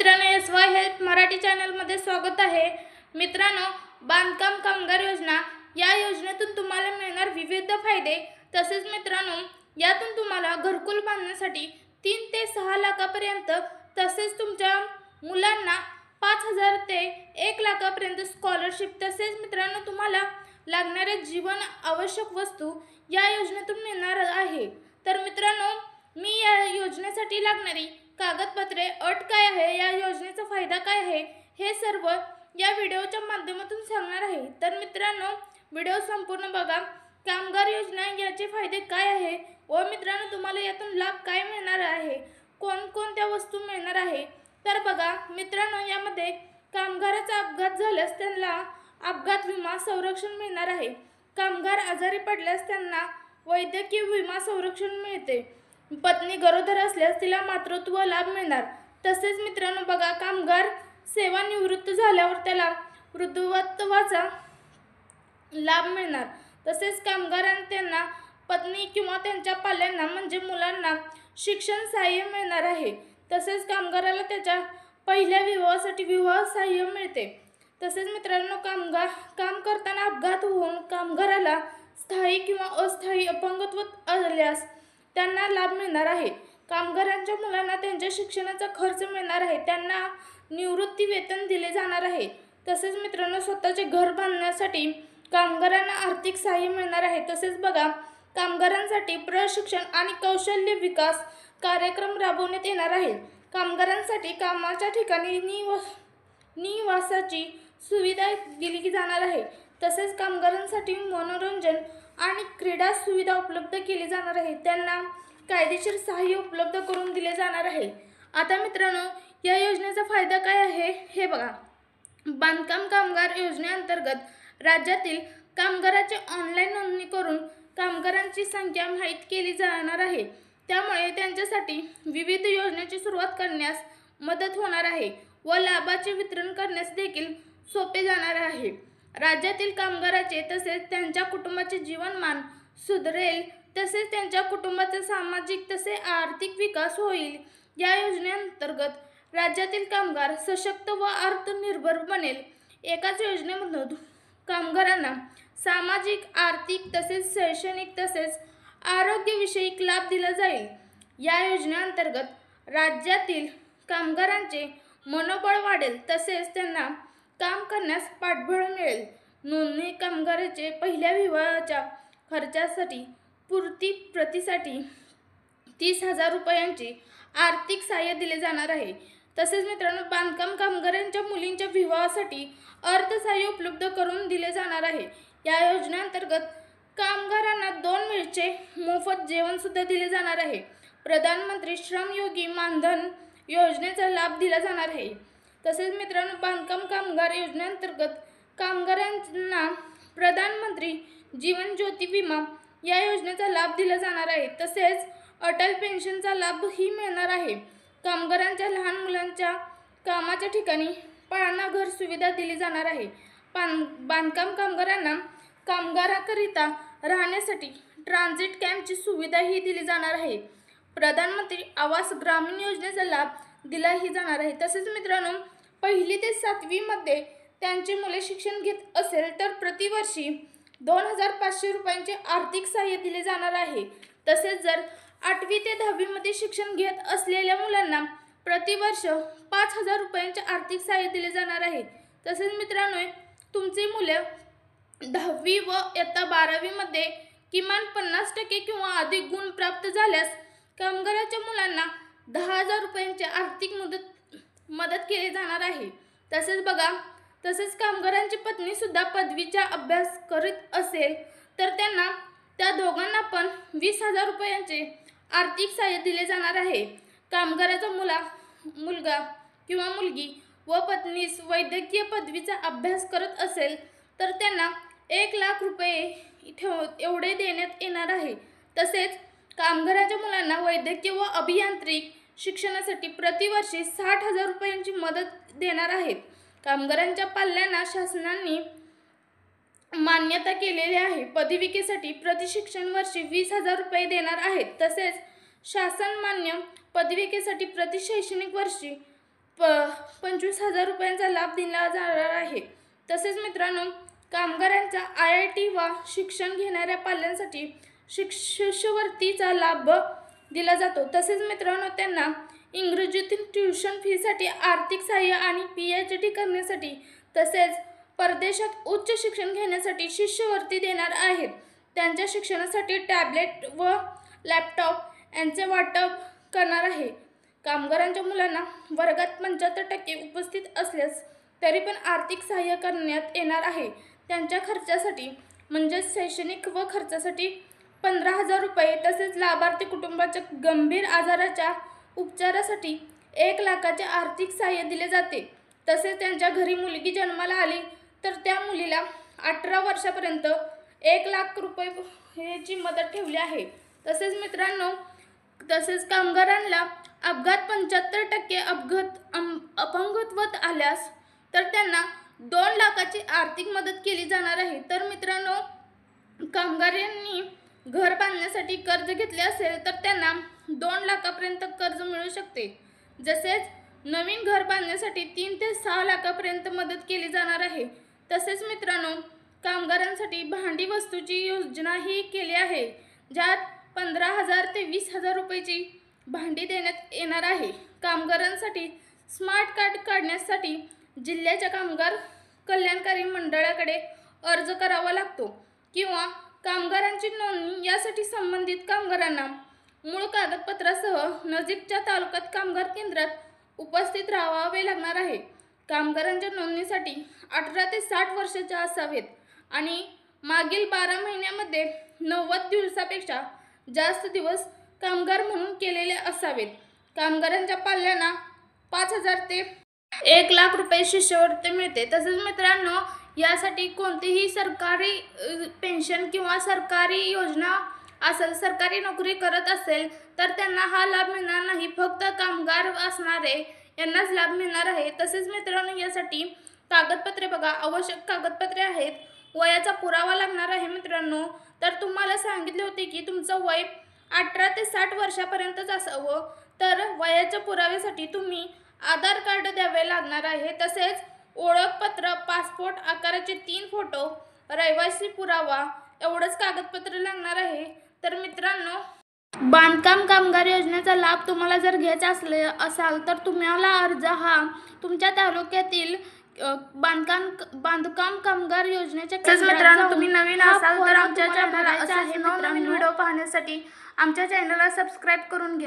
मित्रांनो, SY help Marathi चॅनलमध्ये स्वागत आहे। मित्रांनो, बांधकाम कामगार योजना या योजनेतून तुम्हाला मिळणार विविध फायदे। तसेच मित्रांनो, यातून तुम्हाला घरकुल बांधण्यासाठी 3 ते 6 लाखापर्यंत, तसेच तुमच्या मुलांना 5,000 ते 1 लाखापर्यंत स्कॉलरशिप, तसेच मित्रांनो तुम्हाला लागणाऱ्या जीवन आवश्यक वस्तू या योजनेतून मिळणार आहे। तर मित्रांनो, मी या योजनेसाठी लागणारी कागदपत्रे, अट काय आहे, या योजनेचा फायदा काय आहे, हे सर्व या व्हिडिओच्या माध्यमातून सांगणार आहे। तर मित्रांनो, व्हिडिओ संपूर्ण बघा। कामगार योजना याचे फायदे काय आहे व मित्रांनो तुम्हाला यातून लाभ काय मिळणार आहे, कोणकोणत्या वस्तू मिळणार आहे, तर बघा मित्रांनो, यामध्ये कामगाराचा अपघात झाल्यास त्यांना अपघात विमा संरक्षण मिळणार आहे। कामगार आजारी पडल्यास त्यांना वैद्यकीय विमा संरक्षण मिळते। पत्नी गरोदर असल्यास तिला मातृत्व लाभ मिळणार। तसेच मित्रांनो बघा, कामगार सेवानिवृत्त झाल्यावर त्याला वृद्धत्वाचा लाभ मिळणार। तसेच कामगारांना त्यांना पत्नी किंवा त्यांच्या पाल्यांना म्हणजे मुलांना शिक्षण सहाय्य मिळणार आहे। तसेच कामगाराला त्याच्या पहिल्या विवाहासाठी विवाह सहाय्य मिळते। तसेच मित्रांनो, काम करताना अपघात होऊन कामगाराला स्थायी किंवा अस्थायी अपंगत्व आल्यास त्यांना लाभ मिळणार आहे। कामगारांच्या मुलांना त्यांच्या शिक्षणाचा खर्च मिळणार आहे, त्यांना निवृत्ती वेतन दिले जाणार आहे। तसेच मित्रांनो, स्वतःचे घर बांधण्यासाठी कामगारांना आर्थिक सहाय्य मिळणार आहे। तसेच बघा, कामगारांसाठी प्रशिक्षण आणि कौशल्य विकास कार्यक्रम राबवण्यात येणार आहे। कामगारांसाठी कामाच्या ठिकाणी निवासाची सुविधा दिली जाणार आहे। तसेच कामगारांसाठी मनोरंजन आणि क्रीडा सुविधा उपलब्ध केली जाणार आहे, त्यांना कायदेशीर सहाय्य उपलब्ध करून दिले जाणार आहे। आता मित्रांनो, या योजनेचा फायदा काय आहे हे बघा। बांधकाम कामगार योजनेअंतर्गत राज्यातील कामगाराची ऑनलाईन नोंदणी करून कामगारांची संख्या माहीत केली जाणार आहे। त्यामुळे त्यांच्यासाठी विविध योजनेची सुरुवात करण्यास मदत होणार आहे व लाभाचे वितरण करण्यास देखील सोपे जाणार आहे। राज्यातील कामगाराचे तसेच त्यांच्या कुटुंबाचे जीवनमान सुधारेल, तसेच त्यांच्या कुटुंबाचा सामाजिक तसेच आर्थिक विकास होईल। या योजनेअंतर्गत राज्यातील कामगार सशक्त व आत्मनिर्भर बनेल। एकाच योजनेमधून कामगारांना सामाजिक, आर्थिक तसेच शैक्षणिक तसेच आरोग्यविषयक लाभ दिला जाईल। या योजनेअंतर्गत राज्यातील कामगारांचे मनोबळ वाढेल, तसेच त्यांना काम करण्यास पाठबळ मिळेल। नोंदणी कामगाराचे पहिल्या विवाहाच्या खर्चासाठी प्रतिसाठी 30,000 रुपयांची आर्थिक सहाय्य दिले जाणार आहे। तसेच मित्रांनो, बांधकाम कामगारांच्या मुलींच्या विवाहासाठी अर्थसहाय्य उपलब्ध करून दिले जाणार आहे। या योजनेअंतर्गत कामगारांना 2 वेळचे मोफत जेवण सुद्धा दिले जाणार आहे। प्रधानमंत्री श्रमयोगी मानधन योजनेचा लाभ दिला जाणार आहे। तसेच मित्रांनो, बांधकाम कामगार योजनेअंतर्गत कामगारांना प्रधानमंत्री जीवन ज्योती विमा या योजनेचा लाभ दिला जाणार आहे। तसेच अटल पेन्शनचा लाभही मिळणार आहे। कामगारांच्या लहान मुलांच्या कामाच्या ठिकाणी पाळणा घर सुविधा दिली जाणार आहे। बांधकाम कामगारांना कामगाराकरिता राहण्यासाठी ट्रान्झिट कॅम्पची सुविधाही दिली जाणार आहे। प्रधानमंत्री आवास ग्रामीण योजनेचा लाभ दिलाही जाणार आहे। तसेच मित्रांनो, 1ली ते 7वी मध्ये त्यांची मुले शिक्षण घेत असेल तर प्रतिवर्षी 2,500 रुपयांचे आर्थिक सहाय्य दिले जाणार आहे। तसेच जर 8वी ते 10वी मध्ये शिक्षण घेत असलेल्या मुलांना प्रतिवर्ष 5,000 रुपयांचे आर्थिक सहाय्य दिले जाणार आहे। तसेच मित्रांनो, तुमची मुले 10वी व इयत्ता 12वी मध्ये किमान 50% किंवा अधिक गुण प्राप्त झाल्यास कामगाराच्या मुलांना 10,000 रुपयांची आर्थिक मदत केली जाणार आहे। तसेच बघा, तसेच कामगारांची पत्नी सुद्धा पदवीचा अभ्यास करीत असेल तर त्या दोघांना पण 20,000 रुपयांचे आर्थिक सहाय्य दिले जाणार आहे। कामगाराचा मुलगा किंवा मुलगी व पत्नीस वैद्यकीय पदवीचा अभ्यास करत असेल तर त्यांना 1 लाख रुपये एवढे देण्यात येणार आहे। तसेच कामगाराच्या मुलांना वैद्यकीय व अभियांत्रिक शिक्षणासाठी प्रतिवर्षी 60,000 रुपयांची मदत देणार आहेत। कामगारांच्या पाल्यांना शासनाने मान्यता केलेली आहे। पदविकेसाठी प्रति शिक्षण वर्षी 20,000 रुपये देणार आहेत। तसेच शासन मान्य पदविकेसाठी प्रति शैक्षणिक वर्षी 25,000 रुपयांचा लाभ दिला जाणार आहे। तसेच मित्रांनो, कामगारांच्या IIT वा शिक्षण घेणाऱ्या पाल्यांसाठी शिष्यवृत्तीचा लाभ दिला जातो। तसेच मित्रांनो, त्यांना इंग्रजीतील ट्युशन फीसाठी आर्थिक सहाय्य आणि PhD करण्यासाठी तसेच परदेशात उच्च शिक्षण घेण्यासाठी शिष्यवृत्ती देणार आहेत। त्यांच्या शिक्षणासाठी टॅबलेट व लॅपटॉप यांचे वाटप करणार आहे। कामगारांच्या मुलांना वर्गात 75% उपस्थित असल्यास तरी पण आर्थिक सहाय्य करण्यात येणार आहे। त्यांच्या खर्चासाठी म्हणजेच शैक्षणिक व खर्चासाठी 15,000 रुपये तसेच लाभार्थी कुटुंबाच्या गंभीर आजाराच्या उपचारासाठी 1 लाखाचे आर्थिक सहाय्य दिले जाते। तसेच त्यांच्या घरी मुलगी जन्माला आली तर त्या मुलीला 18 वर्षापर्यंत 1 लाख रुपयाची मदत ठेवली आहे। तसेच मित्रांनो, कामगारांना अपघात 75% अपंगत्व आल्यास तर त्यांना 2 लाखाची आर्थिक मदत केली जाणार आहे। तर मित्रांनो, कामगारांनी घर बांधण्यासाठी कर्ज घेतले असेल तर त्यांना 2 लाखापर्यंत कर्ज मिळू शकते। जसेच नवीन घर बांधण्यासाठी 3 ते 6 लाखापर्यंत मदत केली जाणार आहे। तसेच मित्रांनो, कामगारांसाठी भांडी वस्तूची योजनाही केली आहे, ज्यात 15,000 ते 20,000 रुपयाची भांडी देण्यात येणार आहे। कामगारांसाठी स्मार्ट कार्ड काढण्यासाठी जिल्ह्याच्या कामगार कल्याणकारी मंडळाकडे अर्ज करावा लागतो किंवा कामगारांची नोंदणी यासाठी संबंधित कामगारांना मूळ कागदपत्रासह नजीकच्या तालुक्यात कामगार केंद्रात उपस्थित राहावे लागणार आहे। कामगारांच्या नोंदणीसाठी 18 ते 60 वर्षाचे असावेत आणि मागील 12 महिन्यामध्ये 90 दिवसापेक्षा जास्त दिवस कामगार म्हणून केलेले असावेत। कामगारांच्या पाल्यांना 5,000 ते 1 लाख रुपये शिष्यवृत्ती मिळते। तसेच मित्रांनो, यासाठी कोणतीही सरकारी पेन्शन किंवा सरकारी योजना असेल, सरकारी नोकरी करत असेल तर त्यांना हा लाभ मिळणार नाही, फक्त कामगार असणारे यांनाच लाभ मिळणार आहे। तसेच मित्रांनो, यासाठी कागदपत्रे बघा, आवश्यक कागदपत्रे आहेत। वयाचा पुरावा लागणार आहे मित्रांनो। तर तुम्हाला सांगितले होते की तुमचं वय 18 ते 60 वर्षापर्यंतच असावं, तर वयाच्या पुराव्यासाठी तुम्ही आधार कार्ड द्यावे लागणार आहे। तसेच ओळखपत्र, पासपोर्ट आकाराचे 3 फोटो, रहिवासी पुरावा एवढंच कागदपत्र लागणार आहे। तर मित्रांनो, बांधकाम कामगार योजनेचा लाभ तुम्हाला जर घ्यायचा असाल तर तुम्हाला अर्ज हा तुमच्या तालुक्यातील बांधकाम कामगार योजनेच्या मित्रांनो, तुम्ही नवीन असाल तर आमच्या चॅनलला असेच नवनवीन व्हिडिओ पाहण्यासाठी आमच्या चॅनलला सबस्क्राईब करून घ्या।